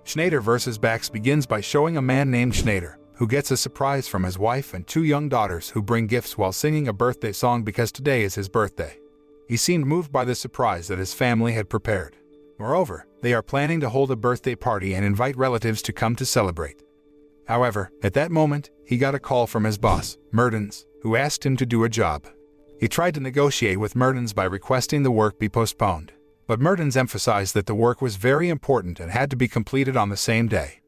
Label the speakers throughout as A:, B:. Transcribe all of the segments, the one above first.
A: Schneider vs. Bax begins by showing a man named Schneider, who gets a surprise from his wife and two young daughters who bring gifts while singing a birthday song because today is his birthday. He seemed moved by the surprise that his family had prepared. Moreover, they are planning to hold a birthday party and invite relatives to come to celebrate. However, at that moment, he got a call from his boss, Mertens, who asked him to do a job. He tried to negotiate with Mertens by requesting the work be postponed, but Mertens emphasized that the work was very important and had to be completed on the same day.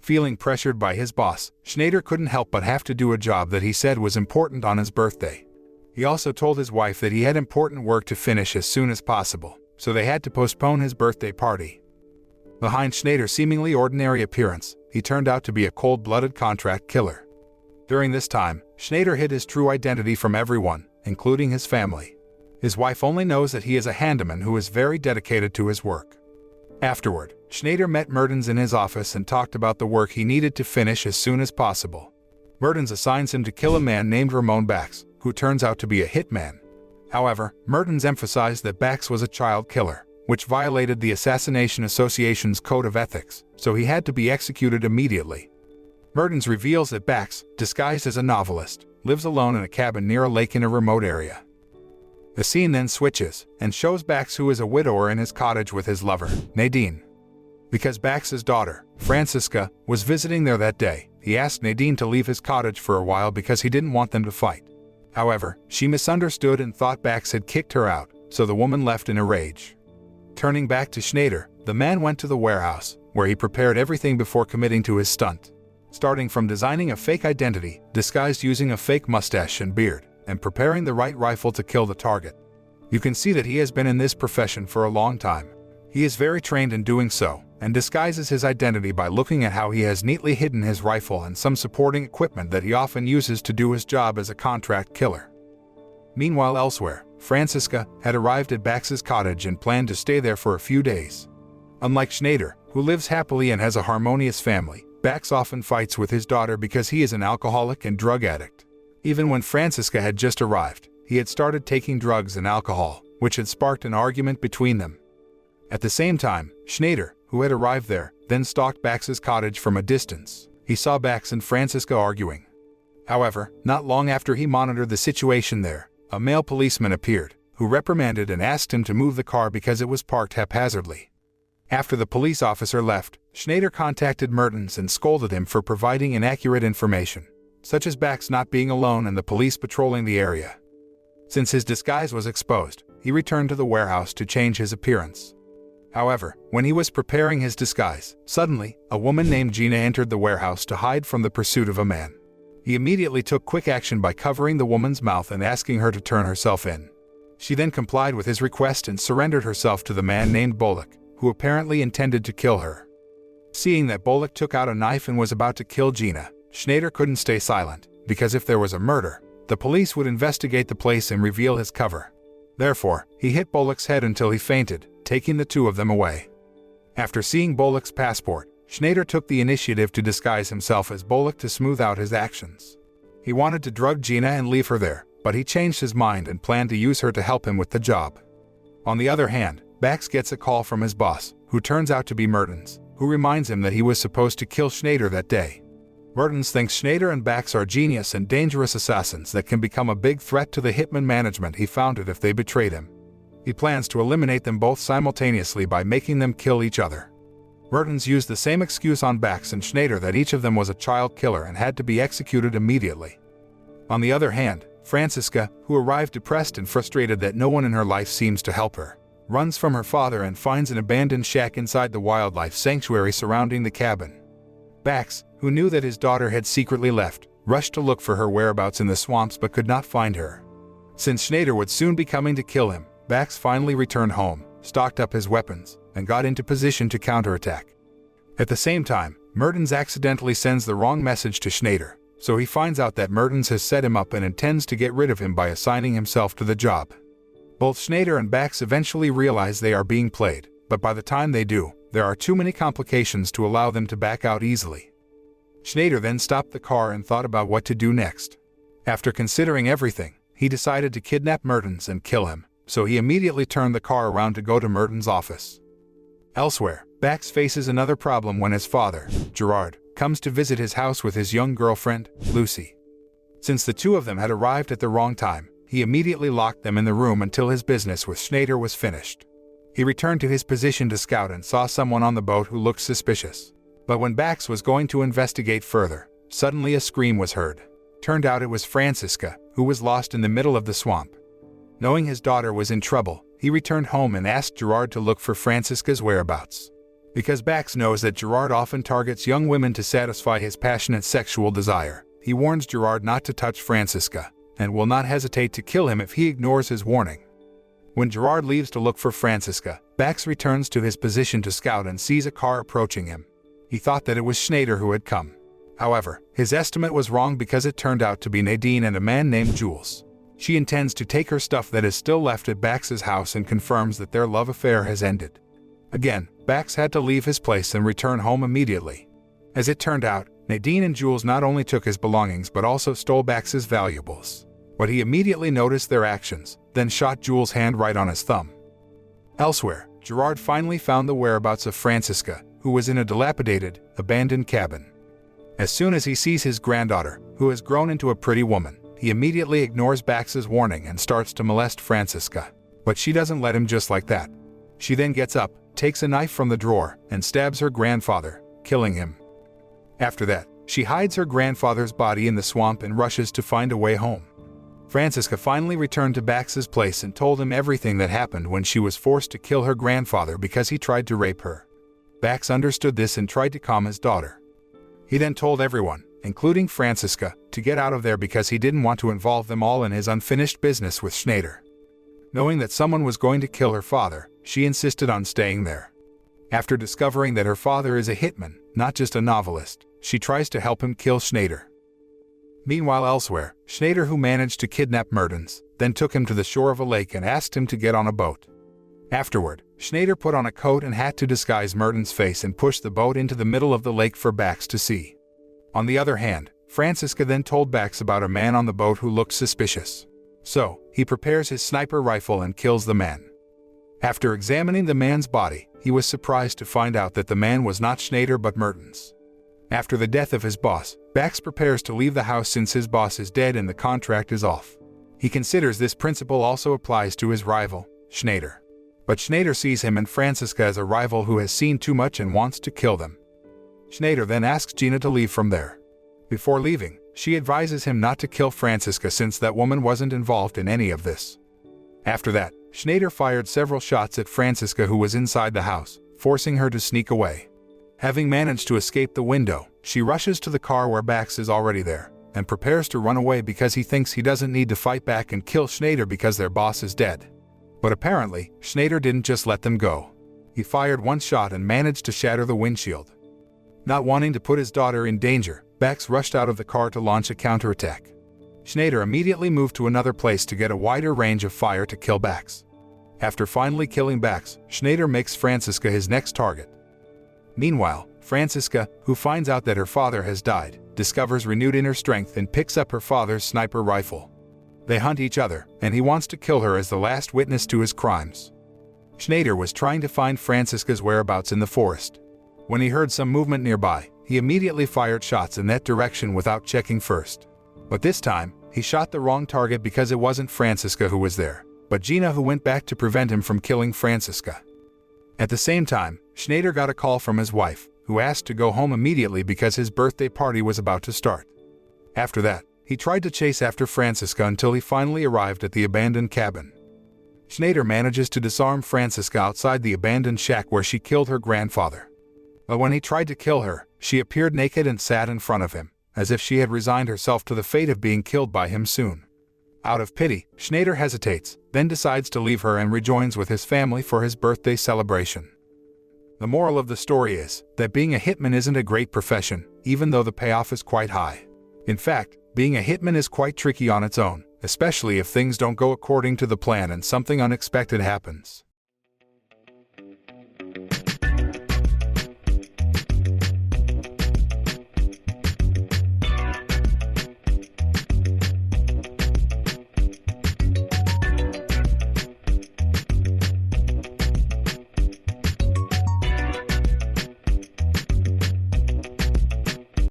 A: Feeling pressured by his boss, Schneider couldn't help but have to do a job that he said was important on his birthday. He also told his wife that he had important work to finish as soon as possible, so they had to postpone his birthday party. Behind Schneider's seemingly ordinary appearance, he turned out to be a cold-blooded contract killer. During this time, Schneider hid his true identity from everyone, including his family. His wife only knows that he is a handyman who is very dedicated to his work. Afterward, Schneider met Mertens in his office and talked about the work he needed to finish as soon as possible. Mertens assigns him to kill a man named Ramon Bax, who turns out to be a hitman. However, Mertens emphasized that Bax was a child killer, which violated the Assassination Association's code of ethics, so he had to be executed immediately. Mertens reveals that Bax, disguised as a novelist, lives alone in a cabin near a lake in a remote area. The scene then switches and shows Bax, who is a widower in his cottage with his lover, Nadine. Because Bax's daughter, Francisca, was visiting there that day, he asked Nadine to leave his cottage for a while because he didn't want them to fight. However, she misunderstood and thought Bax had kicked her out, so the woman left in a rage. Turning back to Schneider, the man went to the warehouse, where he prepared everything before committing to his stunt. Starting from designing a fake identity, disguised using a fake mustache and beard, and preparing the right rifle to kill the target. You can see that he has been in this profession for a long time. He is very trained in doing so, and disguises his identity by looking at how he has neatly hidden his rifle and some supporting equipment that he often uses to do his job as a contract killer. Meanwhile elsewhere, Francisca had arrived at Bax's cottage and planned to stay there for a few days. Unlike Schneider, who lives happily and has a harmonious family, Bax often fights with his daughter because he is an alcoholic and drug addict. Even when Francisca had just arrived, he had started taking drugs and alcohol, which had sparked an argument between them. At the same time, Schneider, who had arrived there, then stalked Bax's cottage from a distance. He saw Bax and Francisca arguing. However, not long after he monitored the situation there, a male policeman appeared, who reprimanded and asked him to move the car because it was parked haphazardly. After the police officer left, Schneider contacted Mertens and scolded him for providing inaccurate information, such as Bax not being alone and the police patrolling the area. Since his disguise was exposed, he returned to the warehouse to change his appearance. However, when he was preparing his disguise, suddenly, a woman named Gina entered the warehouse to hide from the pursuit of a man. He immediately took quick action by covering the woman's mouth and asking her to turn herself in. She then complied with his request and surrendered herself to the man named Bullock, who apparently intended to kill her. Seeing that Bullock took out a knife and was about to kill Gina, Schneider couldn't stay silent, because if there was a murder, the police would investigate the place and reveal his cover. Therefore, he hit Bullock's head until he fainted, taking the two of them away. After seeing Bullock's passport, Schneider took the initiative to disguise himself as Bullock to smooth out his actions. He wanted to drug Gina and leave her there, but he changed his mind and planned to use her to help him with the job. On the other hand, Bax gets a call from his boss, who turns out to be Mertens, who reminds him that he was supposed to kill Schneider that day. Mertens thinks Schneider and Bax are genius and dangerous assassins that can become a big threat to the Hitman management he founded if they betrayed him. He plans to eliminate them both simultaneously by making them kill each other. Mertens used the same excuse on Bax and Schneider that each of them was a child killer and had to be executed immediately. On the other hand, Francisca, who arrived depressed and frustrated that no one in her life seems to help her, runs from her father and finds an abandoned shack inside the wildlife sanctuary surrounding the cabin. Bax, who knew that his daughter had secretly left, rushed to look for her whereabouts in the swamps but could not find her. Since Schneider would soon be coming to kill him, Bax finally returned home, stocked up his weapons, and got into position to counterattack. At the same time, Mertens accidentally sends the wrong message to Schneider, so he finds out that Mertens has set him up and intends to get rid of him by assigning himself to the job. Both Schneider and Bax eventually realize they are being played, but by the time they do, there are too many complications to allow them to back out easily. Schneider then stopped the car and thought about what to do next. After considering everything, he decided to kidnap Mertens and kill him, so he immediately turned the car around to go to Mertens' office. Elsewhere, Bax faces another problem when his father, Gerard, comes to visit his house with his young girlfriend, Lucy. Since the two of them had arrived at the wrong time, he immediately locked them in the room until his business with Schneider was finished. He returned to his position to scout and saw someone on the boat who looked suspicious. But when Bax was going to investigate further, suddenly a scream was heard. Turned out it was Francisca, who was lost in the middle of the swamp. Knowing his daughter was in trouble, he returned home and asked Gerard to look for Francisca's whereabouts. Because Bax knows that Gerard often targets young women to satisfy his passionate sexual desire, he warns Gerard not to touch Francisca, and will not hesitate to kill him if he ignores his warning. When Gerard leaves to look for Francisca, Bax returns to his position to scout and sees a car approaching him. He thought that it was Schneider who had come. However, his estimate was wrong because it turned out to be Nadine and a man named Jules. She intends to take her stuff that is still left at Bax's house and confirms that their love affair has ended. Again, Bax had to leave his place and return home immediately. As it turned out, Nadine and Jules not only took his belongings but also stole Bax's valuables. But he immediately noticed their actions, then shot Jules' hand right on his thumb. Elsewhere, Gerard finally found the whereabouts of Francisca, who was in a dilapidated, abandoned cabin. As soon as he sees his granddaughter, who has grown into a pretty woman, he immediately ignores Bax's warning and starts to molest Francisca. But she doesn't let him just like that. She then gets up, takes a knife from the drawer, and stabs her grandfather, killing him. After that, she hides her grandfather's body in the swamp and rushes to find a way home. Francisca finally returned to Bax's place and told him everything that happened when she was forced to kill her grandfather because he tried to rape her. Bax understood this and tried to calm his daughter. He then told everyone, including Francisca, to get out of there because he didn't want to involve them all in his unfinished business with Schneider. Knowing that someone was going to kill her father, she insisted on staying there. After discovering that her father is a hitman, not just a novelist, she tries to help him kill Schneider. Meanwhile elsewhere, Schneider, who managed to kidnap Mertens, then took him to the shore of a lake and asked him to get on a boat. Afterward, Schneider put on a coat and hat to disguise Mertens' face and pushed the boat into the middle of the lake for Bax to see. On the other hand, Francisca then told Bax about a man on the boat who looked suspicious. So, he prepares his sniper rifle and kills the man. After examining the man's body, he was surprised to find out that the man was not Schneider but Mertens. After the death of his boss, Bax prepares to leave the house since his boss is dead and the contract is off. He considers this principle also applies to his rival, Schneider. But Schneider sees him and Francisca as a rival who has seen too much and wants to kill them. Schneider then asks Gina to leave from there. Before leaving, she advises him not to kill Francisca since that woman wasn't involved in any of this. After that, Schneider fired several shots at Francisca, who was inside the house, forcing her to sneak away. Having managed to escape the window, she rushes to the car where Bax is already there, and prepares to run away because he thinks he doesn't need to fight back and kill Schneider because their boss is dead. But apparently, Schneider didn't just let them go. He fired one shot and managed to shatter the windshield. Not wanting to put his daughter in danger, Bax rushed out of the car to launch a counterattack. Schneider immediately moved to another place to get a wider range of fire to kill Bax. After finally killing Bax, Schneider makes Francisca his next target. Meanwhile, Francisca, who finds out that her father has died, discovers renewed inner strength and picks up her father's sniper rifle. They hunt each other, and he wants to kill her as the last witness to his crimes. Schneider was trying to find Francisca's whereabouts in the forest. When he heard some movement nearby, he immediately fired shots in that direction without checking first. But this time, he shot the wrong target because it wasn't Francisca who was there, but Gina, who went back to prevent him from killing Francisca. At the same time, Schneider got a call from his wife, who asked to go home immediately because his birthday party was about to start. After that, he tried to chase after Francisca until he finally arrived at the abandoned cabin. Schneider manages to disarm Francisca outside the abandoned shack where she killed her grandfather. But when he tried to kill her, she appeared naked and sat in front of him, as if she had resigned herself to the fate of being killed by him soon. Out of pity, Schneider hesitates, then decides to leave her and rejoins with his family for his birthday celebration. The moral of the story is that being a hitman isn't a great profession, even though the payoff is quite high. In fact, being a hitman is quite tricky on its own, especially if things don't go according to the plan and something unexpected happens.